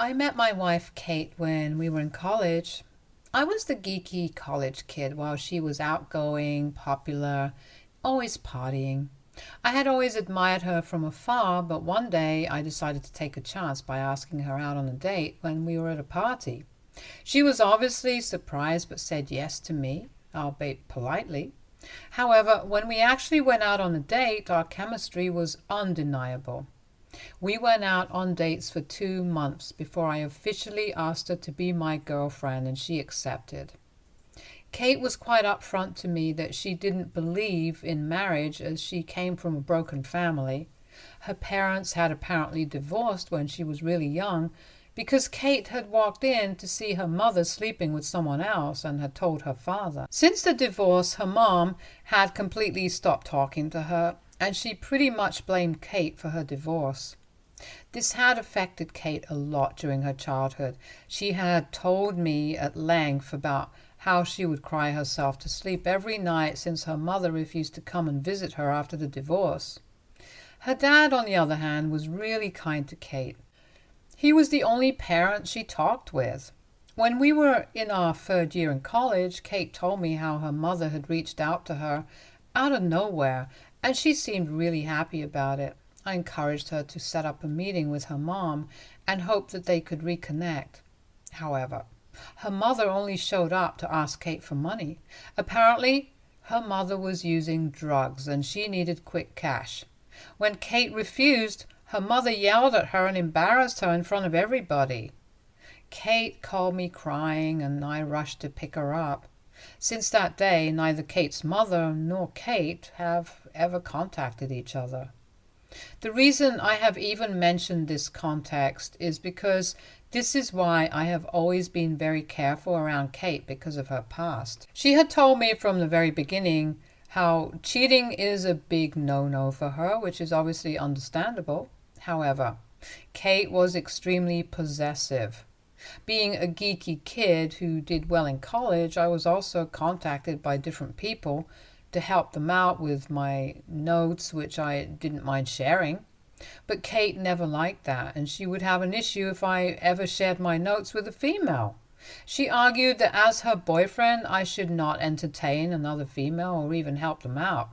I met my wife, Kate, when we were in college. I was the geeky college kid while she was outgoing, popular, always partying. I had always admired her from afar, but one day I decided to take a chance by asking her out on a date when we were at a party. She was obviously surprised but said yes to me, albeit politely. However, when we actually went out on a date, our chemistry was undeniable. We went out on dates for 2 months before I officially asked her to be my girlfriend, and she accepted. Kate was quite upfront to me that she didn't believe in marriage as she came from a broken family. Her parents had apparently divorced when she was really young because Kate had walked in to see her mother sleeping with someone else and had told her father. Since the divorce, her mom had completely stopped talking to her, and she pretty much blamed Kate for her divorce. This had affected Kate a lot during her childhood. She had told me at length about how she would cry herself to sleep every night since her mother refused to come and visit her after the divorce. Her dad, on the other hand, was really kind to Kate. He was the only parent she talked with. When we were in our third year in college, Kate told me how her mother had reached out to her out of nowhere, and she seemed really happy about it. I encouraged her to set up a meeting with her mom and hoped that they could reconnect. However, her mother only showed up to ask Kate for money. Apparently, her mother was using drugs and she needed quick cash. When Kate refused, her mother yelled at her and embarrassed her in front of everybody. Kate called me crying and I rushed to pick her up. Since that day, neither Kate's mother nor Kate have ever contacted each other. The reason I have even mentioned this context is because this is why I have always been very careful around Kate because of her past. She had told me from the very beginning how cheating is a big no-no for her, which is obviously understandable. However, Kate was extremely possessive. Being a geeky kid who did well in college, I was also contacted by different people to help them out with my notes, which I didn't mind sharing. But Kate never liked that, and she would have an issue if I ever shared my notes with a female. She argued that as her boyfriend, I should not entertain another female or even help them out.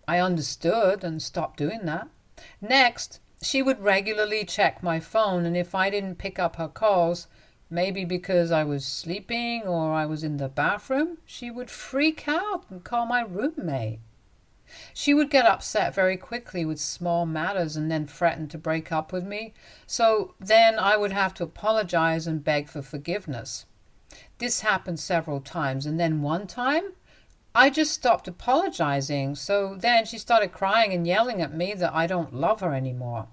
I understood and stopped doing that. Next, she would regularly check my phone, and if I didn't pick up her calls, maybe because I was sleeping or I was in the bathroom, she would freak out and call my roommate. She would get upset very quickly with small matters and then threaten to break up with me, so then I would have to apologize and beg for forgiveness. This happened several times, and then one time, I just stopped apologizing, so then she started crying and yelling at me that I don't love her anymore.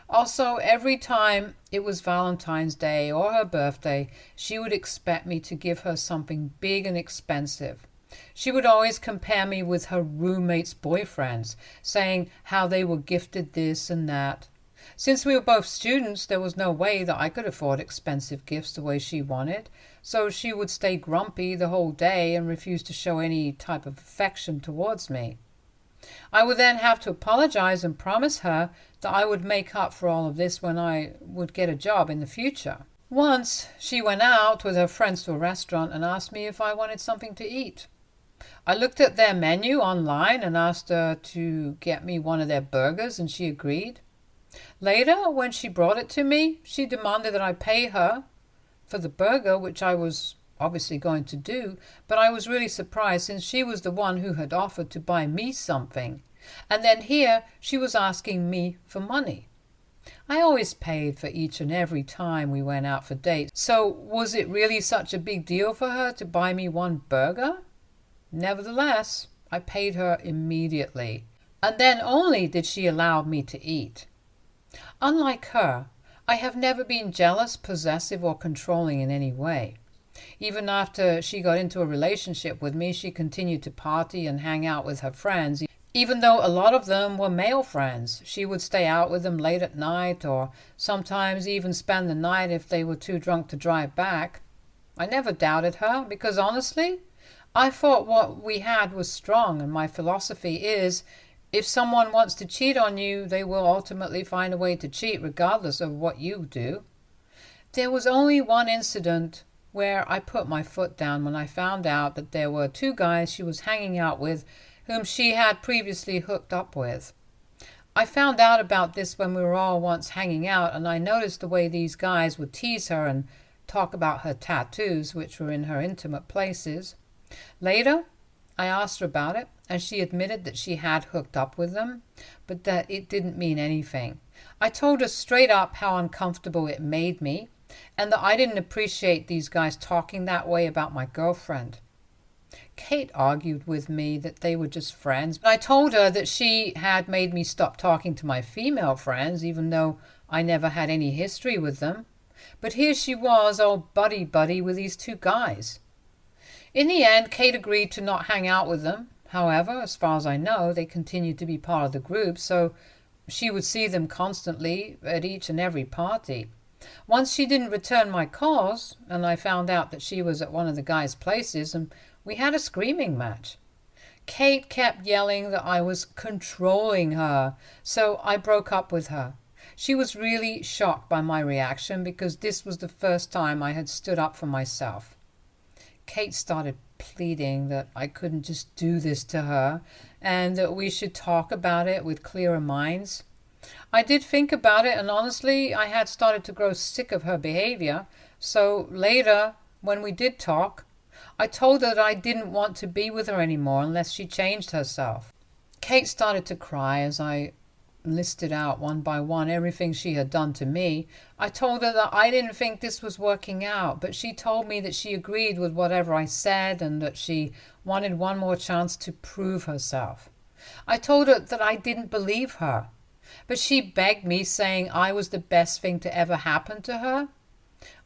Also, every time it was Valentine's Day or her birthday, she would expect me to give her something big and expensive. She would always compare me with her roommates' boyfriends, saying how they were gifted this and that. Since we were both students, there was no way that I could afford expensive gifts the way she wanted, so she would stay grumpy the whole day and refuse to show any type of affection towards me. I would then have to apologize and promise her that I would make up for all of this when I would get a job in the future. Once, she went out with her friends to a restaurant and asked me if I wanted something to eat. I looked at their menu online and asked her to get me one of their burgers, and she agreed. Later, when she brought it to me, she demanded that I pay her for the burger, which I was obviously going to do, but I was really surprised since she was the one who had offered to buy me something. And then here she was asking me for money. I always paid for each and every time we went out for dates, so was it really such a big deal for her to buy me one burger? Nevertheless, I paid her immediately, and then only did she allow me to eat. Unlike her, I have never been jealous, possessive, or controlling in any way. Even after she got into a relationship with me, she continued to party and hang out with her friends. Even though a lot of them were male friends, she would stay out with them late at night or sometimes even spend the night if they were too drunk to drive back. I never doubted her because honestly, I thought what we had was strong, and my philosophy is If someone wants to cheat on you, they will ultimately find a way to cheat regardless of what you do. There was only one incident where I put my foot down when I found out that there were two guys she was hanging out with whom she had previously hooked up with. I found out about this when we were all once hanging out, and I noticed the way these guys would tease her and talk about her tattoos, which were in her intimate places. Later, I asked her about it, and she admitted that she had hooked up with them, but that it didn't mean anything. I told her straight up how uncomfortable it made me, and that I didn't appreciate these guys talking that way about my girlfriend. Kate argued with me that they were just friends, but I told her that she had made me stop talking to my female friends, even though I never had any history with them. But here she was, all buddy-buddy with these two guys. In the end, Kate agreed to not hang out with them. However, as far as I know, they continued to be part of the group, so she would see them constantly at each and every party. Once she didn't return my calls, and I found out that she was at one of the guys' places, and we had a screaming match. Kate kept yelling that I was controlling her, so I broke up with her. She was really shocked by my reaction because this was the first time I had stood up for myself. Kate started pleading that I couldn't just do this to her and that we should talk about it with clearer minds. I did think about it, and honestly, I had started to grow sick of her behavior. So later, when we did talk, I told her that I didn't want to be with her anymore unless she changed herself. Kate started to cry as I listed out one by one everything she had done to me. I told her that I didn't think this was working out, but she told me that she agreed with whatever I said and that she wanted one more chance to prove herself. I told her that I didn't believe her, but she begged me, saying I was the best thing to ever happen to her.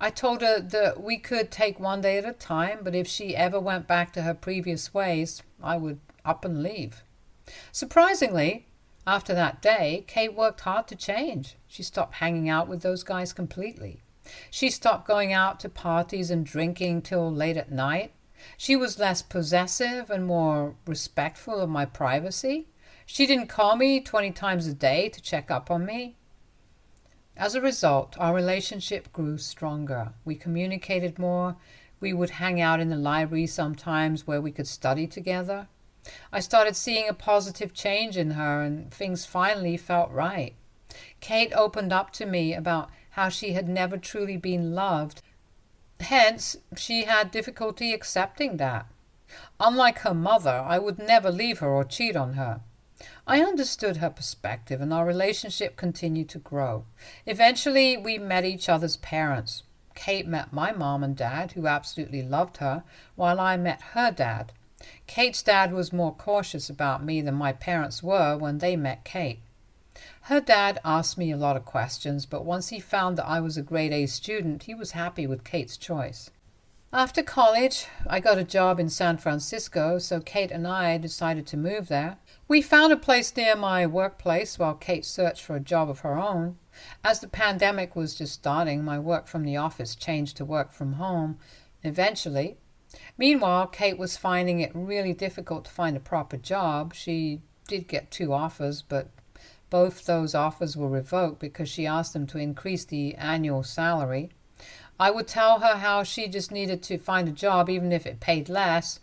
I told her that we could take one day at a time, but if she ever went back to her previous ways, I would up and leave. Surprisingly, after that day, Kate worked hard to change. She stopped hanging out with those guys completely. She stopped going out to parties and drinking till late at night. She was less possessive and more respectful of my privacy. She didn't call me 20 times a day to check up on me. As a result, our relationship grew stronger. We communicated more. We would hang out in the library sometimes where we could study together. I started seeing a positive change in her, and things finally felt right. Kate opened up to me about how she had never truly been loved. Hence, she had difficulty accepting that. Unlike her mother, I would never leave her or cheat on her. I understood her perspective, and our relationship continued to grow. Eventually, we met each other's parents. Kate met my mom and dad, who absolutely loved her, while I met her dad. Kate's dad was more cautious about me than my parents were when they met Kate. Her dad asked me a lot of questions, but once he found that I was a grade A student, he was happy with Kate's choice. After college, I got a job in San Francisco, so Kate and I decided to move there. We found a place near my workplace while Kate searched for a job of her own. As the pandemic was just starting, my work from the office changed to work from home eventually. Meanwhile, Kate was finding it really difficult to find a proper job. She did get 2 offers, but both those offers were revoked because she asked them to increase the annual salary. I would tell her how she just needed to find a job, even if it paid less,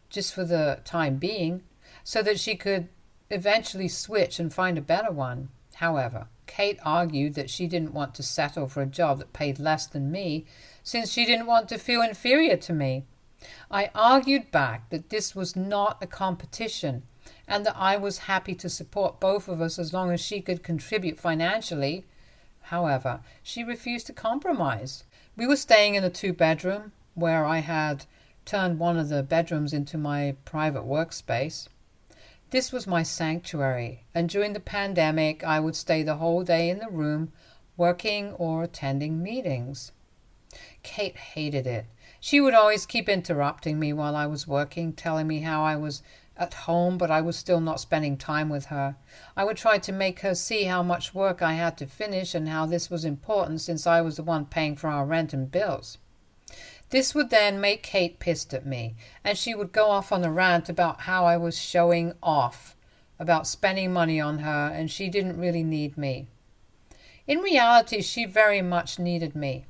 just for the time being, so that she could eventually switch and find a better one. However, Kate argued that she didn't want to settle for a job that paid less than me, since she didn't want to feel inferior to me. I argued back that this was not a competition and that I was happy to support both of us as long as she could contribute financially. However, she refused to compromise. We were staying in a 2-bedroom where I had turned one of the bedrooms into my private workspace. This was my sanctuary, and during the pandemic I would stay the whole day in the room working or attending meetings. Kate hated it. She would always keep interrupting me while I was working, telling me how I was at home but I was still not spending time with her. I would try to make her see how much work I had to finish and how this was important since I was the one paying for our rent and bills. This would then make Kate pissed at me, and she would go off on a rant about how I was showing off about spending money on her, and she didn't really need me. In reality, she very much needed me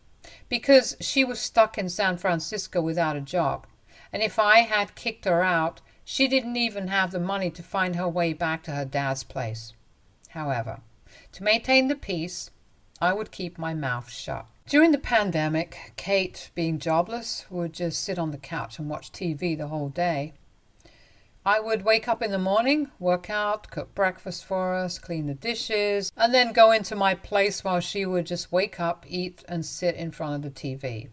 because she was stuck in San Francisco without a job. And if I had kicked her out, she didn't even have the money to find her way back to her dad's place. However, to maintain the peace, I would keep my mouth shut. During the pandemic, Kate, being jobless, would just sit on the couch and watch TV the whole day. I would wake up in the morning, work out, cook breakfast for us, clean the dishes, and then go into my place while she would just wake up, eat, and sit in front of the TV.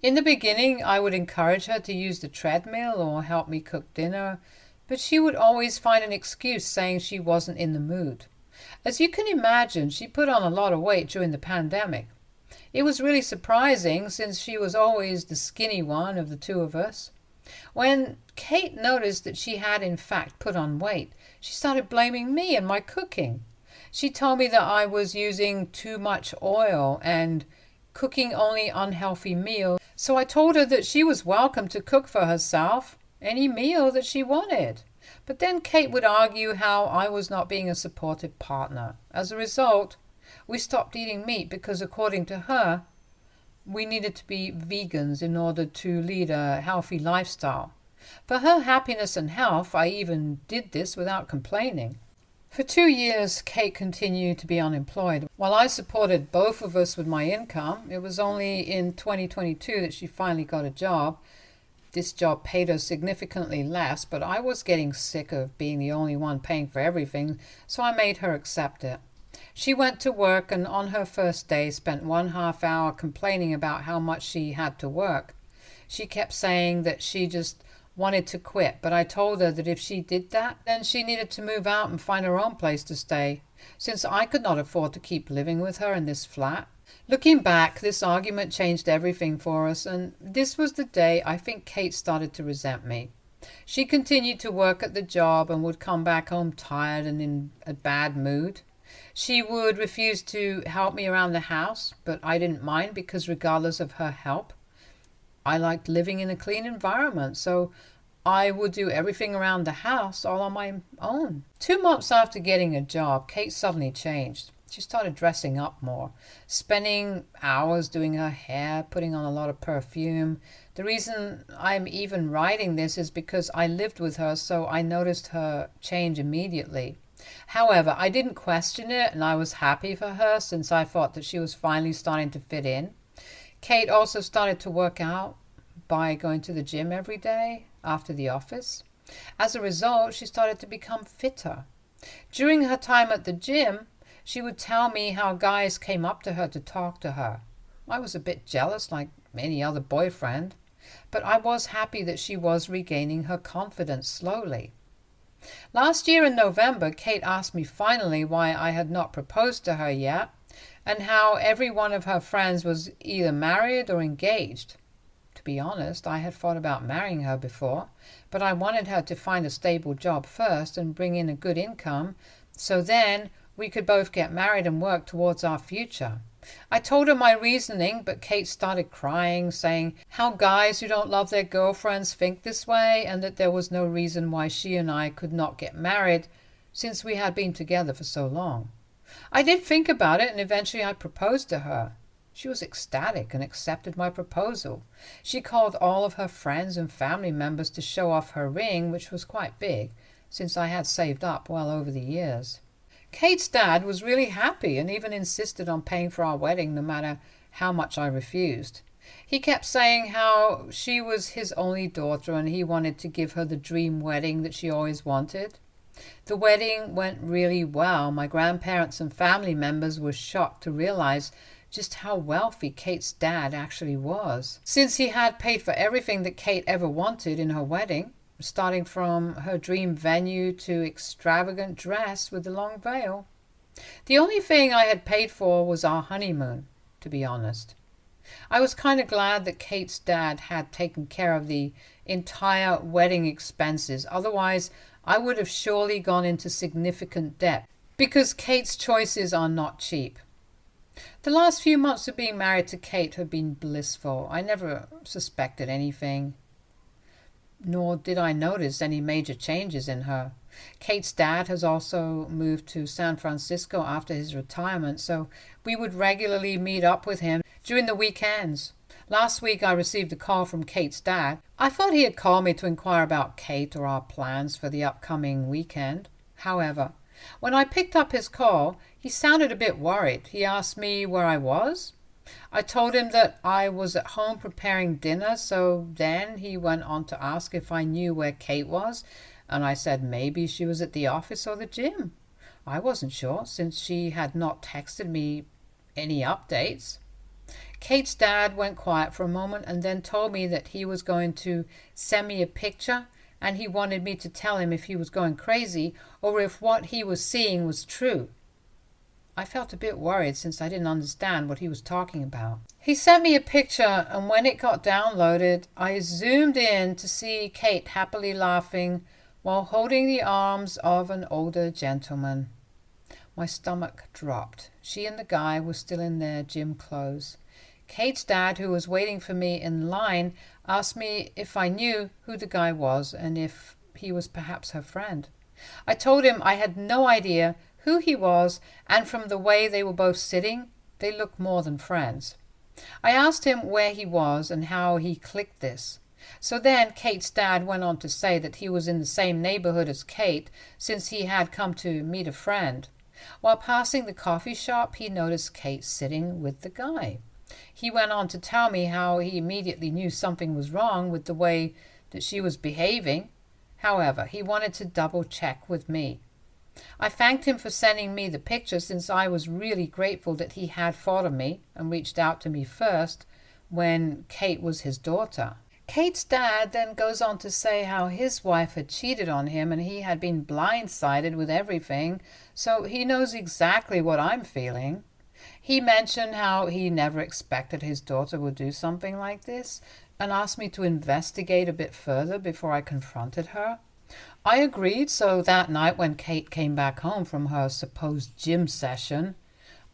In the beginning, I would encourage her to use the treadmill or help me cook dinner, but she would always find an excuse saying she wasn't in the mood. As you can imagine, she put on a lot of weight during the pandemic. It was really surprising since she was always the skinny one of the two of us. When Kate noticed that she had in fact put on weight, she started blaming me and my cooking. She told me that I was using too much oil and cooking only unhealthy meals. So I told her that she was welcome to cook for herself any meal that she wanted. But then Kate would argue how I was not being a supportive partner. As a result, we stopped eating meat because, according to her, we needed to be vegans in order to lead a healthy lifestyle. For her happiness and health, I even did this without complaining. For 2 years, Kate continued to be unemployed. While I supported both of us with my income, it was only in 2022 that she finally got a job. This job paid her significantly less, but I was getting sick of being the only one paying for everything, so I made her accept it. She went to work and on her first day spent 1/2 hour complaining about how much she had to work. She kept saying that she just wanted to quit, but I told her that if she did that, then she needed to move out and find her own place to stay, since I could not afford to keep living with her in this flat. Looking back, this argument changed everything for us, and this was the day I think Kate started to resent me. She continued to work at the job and would come back home tired and in a bad mood. She would refuse to help me around the house, but I didn't mind because regardless of her help, I liked living in a clean environment, so I would do everything around the house all on my own. 2 months after getting a job, Kate suddenly changed. She started dressing up more, spending hours doing her hair, putting on a lot of perfume. The reason I'm even writing this is because I lived with her, so I noticed her change immediately. However, I didn't question it, and I was happy for her since I thought that she was finally starting to fit in. Kate also started to work out by going to the gym every day after the office. As a result, she started to become fitter. During her time at the gym, she would tell me how guys came up to her to talk to her. I was a bit jealous, like any other boyfriend, but I was happy that she was regaining her confidence slowly. Last year in November, Kate asked me finally why I had not proposed to her yet, and how every one of her friends was either married or engaged. To be honest, I had thought about marrying her before, but I wanted her to find a stable job first and bring in a good income, so then we could both get married and work towards our future. I told her my reasoning, but Kate started crying, saying how guys who don't love their girlfriends think this way, and that there was no reason why she and I could not get married since we had been together for so long. I did think about it, and eventually I proposed to her. She was ecstatic and accepted my proposal. She called all of her friends and family members to show off her ring, which was quite big, since I had saved up well over the years. Kate's dad was really happy and even insisted on paying for our wedding no matter how much I refused. He kept saying how she was his only daughter and he wanted to give her the dream wedding that she always wanted. The wedding went really well. My grandparents and family members were shocked to realize just how wealthy Kate's dad actually was, since he had paid for everything that Kate ever wanted in her wedding, starting from her dream venue to extravagant dress with the long veil. The only thing I had paid for was our honeymoon, to be honest. I was kind of glad that Kate's dad had taken care of the entire wedding expenses. Otherwise, I would have surely gone into significant debt, because Kate's choices are not cheap. The last few months of being married to Kate have been blissful. I never suspected anything. nor did I notice any major changes in her. Kate's dad has also moved to San Francisco after his retirement, so we would regularly meet up with him during the weekends. Last week I received a call from Kate's dad. I thought he had called me to inquire about Kate or our plans for the upcoming weekend. However, when I picked up his call, he sounded a bit worried. He asked me where I was. I told him that I was at home preparing dinner, so then he went on to ask if I knew where Kate was, and I said maybe she was at the office or the gym. I wasn't sure, since she had not texted me any updates. Kate's dad went quiet for a moment and then told me that he was going to send me a picture, and he wanted me to tell him if he was going crazy or if what he was seeing was true. I felt a bit worried since I didn't understand what he was talking about. He sent me a picture, and when it got downloaded, I zoomed in to see Kate happily laughing while holding the arms of an older gentleman. My stomach dropped. She and the guy were still in their gym clothes. Kate's dad, who was waiting for me in line, asked me if I knew who the guy was and if he was perhaps her friend. I told him I had no idea who he was, and from the way they were both sitting, they looked more than friends. I asked him where he was and how he clicked this. So then Kate's dad went on to say that he was in the same neighborhood as Kate, since he had come to meet a friend. While passing the coffee shop, he noticed Kate sitting with the guy. He went on to tell me how he immediately knew something was wrong with the way that she was behaving. However, he wanted to double check with me. I thanked him for sending me the picture, since I was really grateful that he had thought of me and reached out to me first when Kate was his daughter. Kate's dad then goes on to say how his wife had cheated on him and he had been blindsided with everything, so he knows exactly what I'm feeling. He mentioned how he never expected his daughter would do something like this and asked me to investigate a bit further before I confronted her. I agreed, so that night when Kate came back home from her supposed gym session,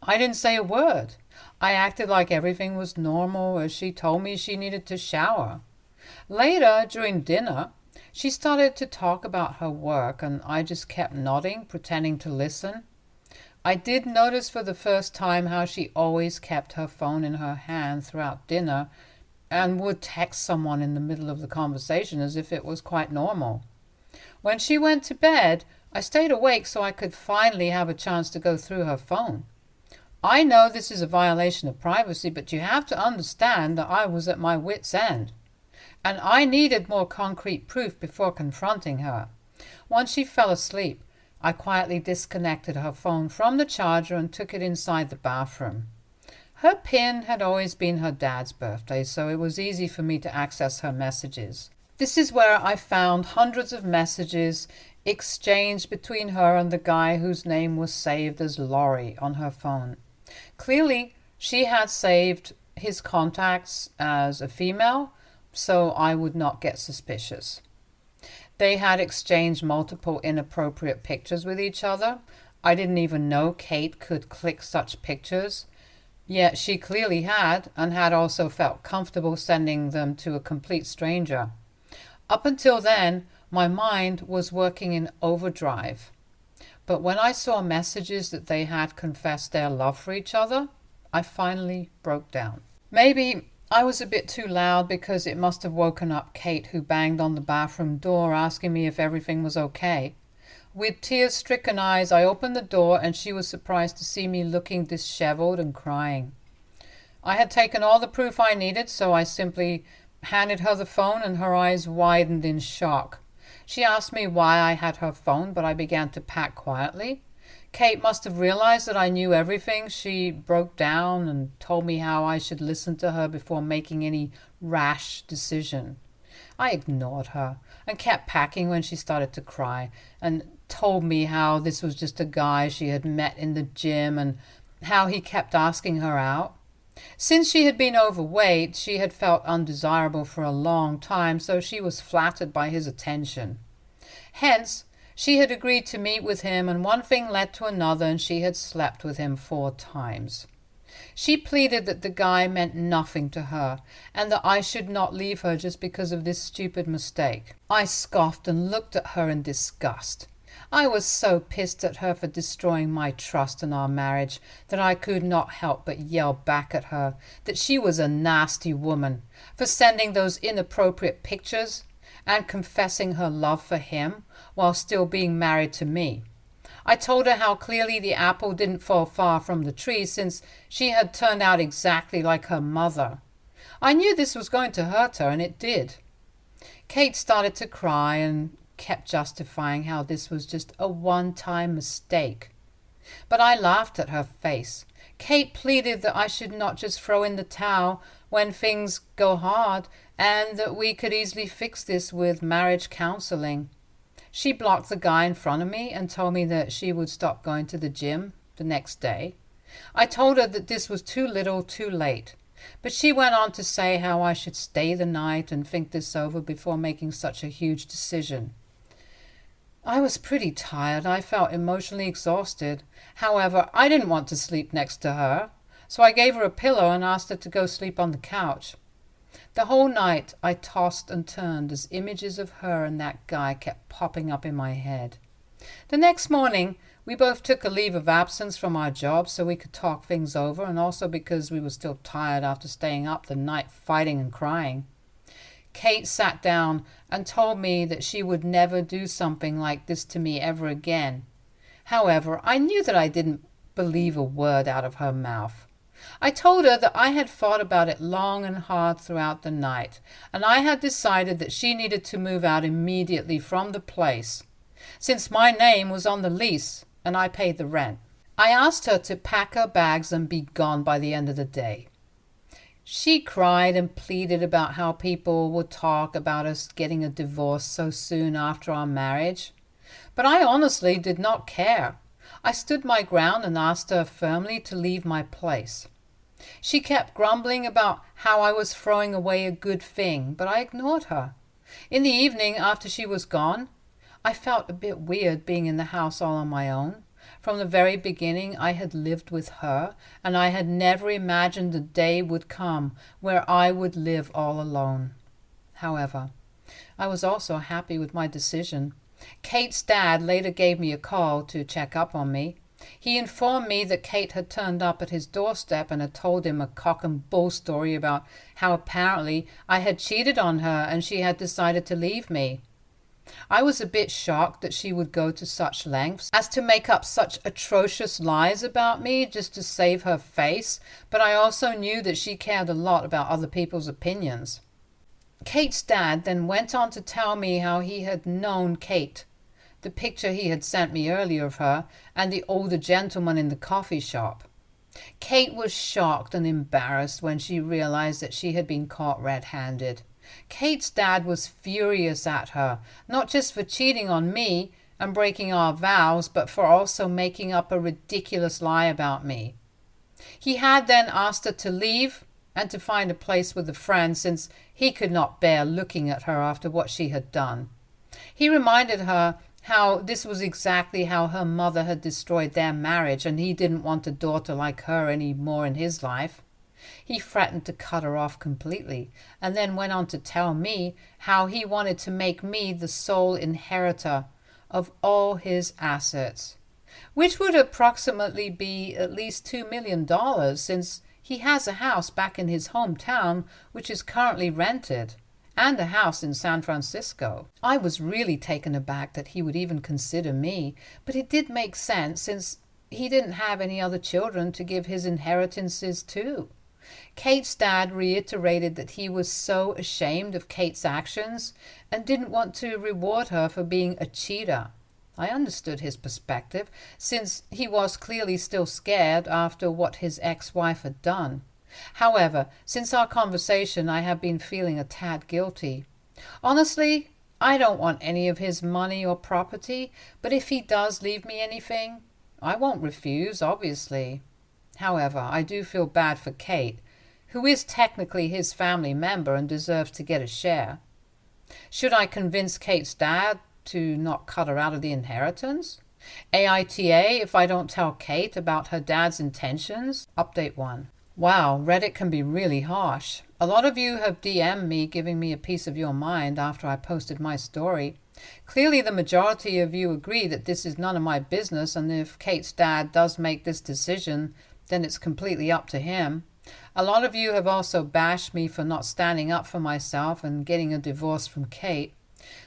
I didn't say a word. I acted like everything was normal as she told me she needed to shower. Later, during dinner, she started to talk about her work, and I just kept nodding, pretending to listen. I did notice for the first time how she always kept her phone in her hand throughout dinner and would text someone in the middle of the conversation as if it was quite normal. When she went to bed, I stayed awake so I could finally have a chance to go through her phone. I know this is a violation of privacy, but you have to understand that I was at my wit's end. And I needed more concrete proof before confronting her. Once she fell asleep, I quietly disconnected her phone from the charger and took it inside the bathroom. Her PIN had always been her dad's birthday, so it was easy for me to access her messages. This is where I found hundreds of messages exchanged between her and the guy whose name was saved as Laurie on her phone. Clearly, she had saved his contacts as a female, so I would not get suspicious. They had exchanged multiple inappropriate pictures with each other. I didn't even know Kate could click such pictures, yet she clearly had, and had also felt comfortable sending them to a complete stranger. Up until then, my mind was working in overdrive. But when I saw messages that they had confessed their love for each other, I finally broke down. Maybe I was a bit too loud because it must have woken up Kate, who banged on the bathroom door asking me if everything was okay. With tear-stricken eyes, I opened the door and she was surprised to see me looking disheveled and crying. I had taken all the proof I needed, so I simply handed her the phone and her eyes widened in shock. She asked me why I had her phone, but I began to pack quietly. Kate must have realized that I knew everything. She broke down and told me how I should listen to her before making any rash decision. I ignored her and kept packing when she started to cry, and told me how this was just a guy she had met in the gym and how he kept asking her out. Since she had been overweight, she had felt undesirable for a long time, so she was flattered by his attention. Hence, she had agreed to meet with him, and one thing led to another, and she had slept with him 4 times. She pleaded that the guy meant nothing to her and that I should not leave her just because of this stupid mistake. I scoffed and looked at her in disgust. I was so pissed at her for destroying my trust in our marriage that I could not help but yell back at her that she was a nasty woman for sending those inappropriate pictures and confessing her love for him while still being married to me. I told her how clearly the apple didn't fall far from the tree since she had turned out exactly like her mother. I knew this was going to hurt her, and it did. Kate started to cry and kept justifying how this was just a one-time mistake. But I laughed at her face. Kate pleaded that I should not just throw in the towel when things go hard and that we could easily fix this with marriage counseling. She blocked the guy in front of me and told me that she would stop going to the gym the next day. I told her that this was too little too late, but she went on to say how I should stay the night and think this over before making such a huge decision. I was pretty tired. I felt emotionally exhausted. However, I didn't want to sleep next to her, so I gave her a pillow and asked her to go sleep on the couch. The whole night I tossed and turned as images of her and that guy kept popping up in my head. The next morning, we both took a leave of absence from our jobs so we could talk things over, and also because we were still tired after staying up the night fighting and crying. Kate sat down and told me that she would never do something like this to me ever again. However, I knew that I didn't believe a word out of her mouth. I told her that I had thought about it long and hard throughout the night, and I had decided that she needed to move out immediately from the place, since my name was on the lease and I paid the rent. I asked her to pack her bags and be gone by the end of the day. She cried and pleaded about how people would talk about us getting a divorce so soon after our marriage. But I honestly did not care. I stood my ground and asked her firmly to leave my place. She kept grumbling about how I was throwing away a good thing, but I ignored her. In the evening, after she was gone, I felt a bit weird being in the house all on my own. From the very beginning, I had lived with her, and I had never imagined a day would come where I would live all alone. However, I was also happy with my decision. Kate's dad later gave me a call to check up on me. He informed me that Kate had turned up at his doorstep and had told him a cock and bull story about how apparently I had cheated on her and she had decided to leave me. I was a bit shocked that she would go to such lengths as to make up such atrocious lies about me just to save her face, but I also knew that she cared a lot about other people's opinions. Kate's dad then went on to tell me how he had known Kate, the picture he had sent me earlier of her, and the older gentleman in the coffee shop. Kate was shocked and embarrassed when she realized that she had been caught red-handed. Kate's dad was furious at her, not just for cheating on me and breaking our vows, but for also making up a ridiculous lie about me. He had then asked her to leave and to find a place with a friend, since he could not bear looking at her after what she had done. He reminded her how this was exactly how her mother had destroyed their marriage, and he didn't want a daughter like her any more in his life. He threatened to cut her off completely, and then went on to tell me how he wanted to make me the sole inheritor of all his assets, which would approximately be at least $2 million, since he has a house back in his hometown which is currently rented, and a house in San Francisco. I was really taken aback that he would even consider me, but it did make sense since he didn't have any other children to give his inheritances to. Kate's dad reiterated that he was so ashamed of Kate's actions and didn't want to reward her for being a cheater. I understood his perspective, since he was clearly still scared after what his ex-wife had done. However, since our conversation, I have been feeling a tad guilty. Honestly, I don't want any of his money or property, but if he does leave me anything, I won't refuse, obviously. However, I do feel bad for Kate, who is technically his family member and deserves to get a share. Should I convince Kate's dad to not cut her out of the inheritance? AITA if I don't tell Kate about her dad's intentions. Update 1. Wow, Reddit can be really harsh. A lot of you have DM'd me giving me a piece of your mind after I posted my story. Clearly the majority of you agree that this is none of my business, and if Kate's dad does make this decision, then it's completely up to him. A lot of you have also bashed me for not standing up for myself and getting a divorce from Kate.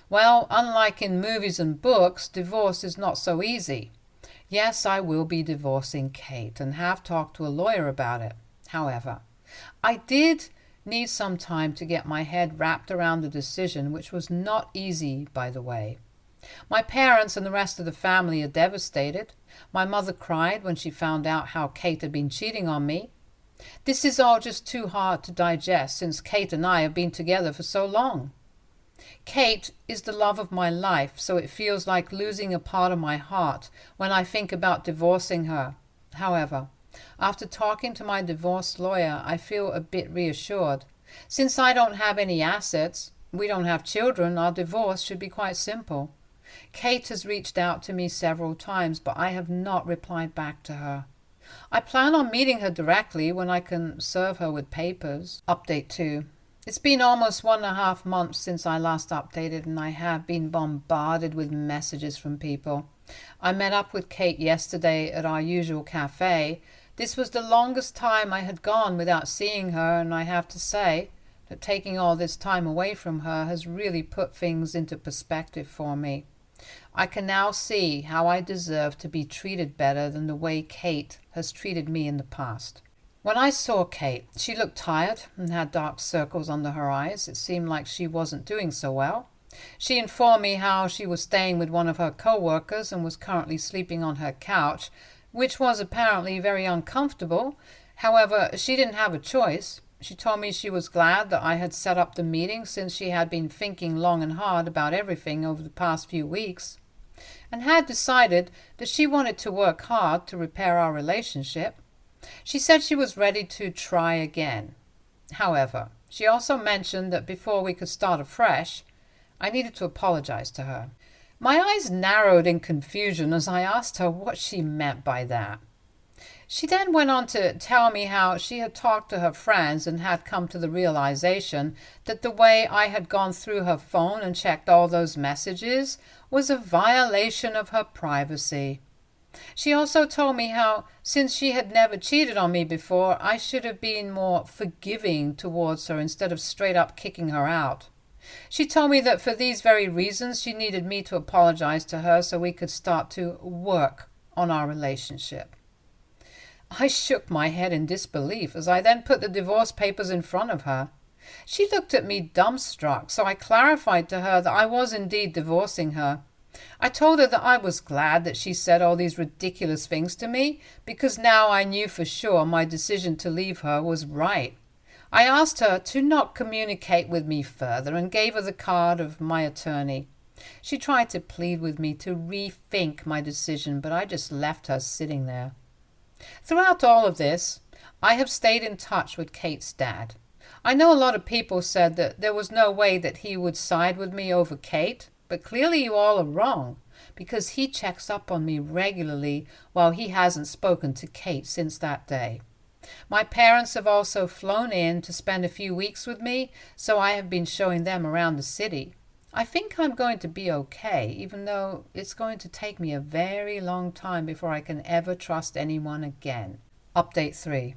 Well, unlike in movies and books, divorce is not so easy. Yes, I will be divorcing Kate and have talked to a lawyer about it. However, I did need some time to get my head wrapped around the decision, which was not easy, by the way. My parents and the rest of the family are devastated. My mother cried when she found out how Kate had been cheating on me. This is all just too hard to digest since Kate and I have been together for so long. Kate is the love of my life, so it feels like losing a part of my heart when I think about divorcing her. However, after talking to my divorce lawyer, I feel a bit reassured. Since I don't have any assets, we don't have children, our divorce should be quite simple. Kate has reached out to me several times, but I have not replied back to her. I plan on meeting her directly when I can serve her with papers. Update 2. It's been almost 1.5 months since I last updated, and I have been bombarded with messages from people. I met up with Kate yesterday at our usual cafe. This was the longest time I had gone without seeing her, and I have to say that taking all this time away from her has really put things into perspective for me. I can now see how I deserve to be treated better than the way Kate has treated me in the past. When I saw Kate, she looked tired and had dark circles under her eyes. It seemed like she wasn't doing so well. She informed me how she was staying with one of her co-workers and was currently sleeping on her couch, which was apparently very uncomfortable. However, she didn't have a choice. She told me she was glad that I had set up the meeting since she had been thinking long and hard about everything over the past few weeks, and had decided that she wanted to work hard to repair our relationship. She said she was ready to try again. However, she also mentioned that before we could start afresh, I needed to apologize to her. My eyes narrowed in confusion as I asked her what she meant by that. She then went on to tell me how she had talked to her friends and had come to the realization that the way I had gone through her phone and checked all those messages was a violation of her privacy. She also told me how, since she had never cheated on me before, I should have been more forgiving towards her instead of straight up kicking her out. She told me that for these very reasons she needed me to apologize to her so we could start to work on our relationship. I shook my head in disbelief as I then put the divorce papers in front of her. She looked at me dumbstruck, so I clarified to her that I was indeed divorcing her. I told her that I was glad that she said all these ridiculous things to me, because now I knew for sure my decision to leave her was right. I asked her to not communicate with me further and gave her the card of my attorney. She tried to plead with me to rethink my decision, but I just left her sitting there. Throughout all of this, I have stayed in touch with Kate's dad. I know a lot of people said that there was no way that he would side with me over Kate, but clearly you all are wrong, because he checks up on me regularly while he hasn't spoken to Kate since that day. My parents have also flown in to spend a few weeks with me, so I have been showing them around the city. I think I'm going to be okay, even though it's going to take me a very long time before I can ever trust anyone again. Update 3.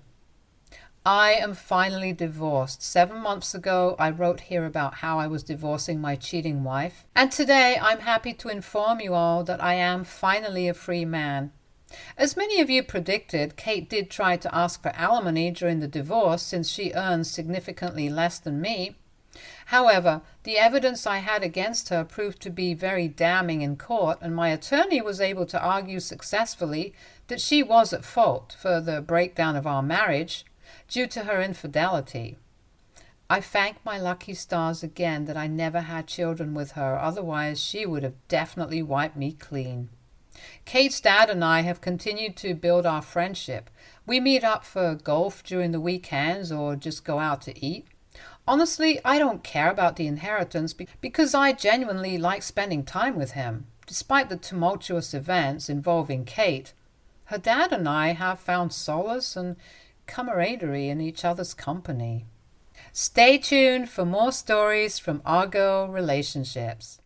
I am finally divorced. 7 months ago, I wrote here about how I was divorcing my cheating wife. And today, I'm happy to inform you all that I am finally a free man. As many of you predicted, Kate did try to ask for alimony during the divorce since she earns significantly less than me. However, the evidence I had against her proved to be very damning in court, and my attorney was able to argue successfully that she was at fault for the breakdown of our marriage due to her infidelity. I thank my lucky stars again that I never had children with her, otherwise she would have definitely wiped me clean. Kate's dad and I have continued to build our friendship. We meet up for golf during the weekends or just go out to eat. Honestly, I don't care about the inheritance because I genuinely like spending time with him. Despite the tumultuous events involving Kate, her dad and I have found solace and camaraderie in each other's company. Stay tuned for more stories from our girl relationships.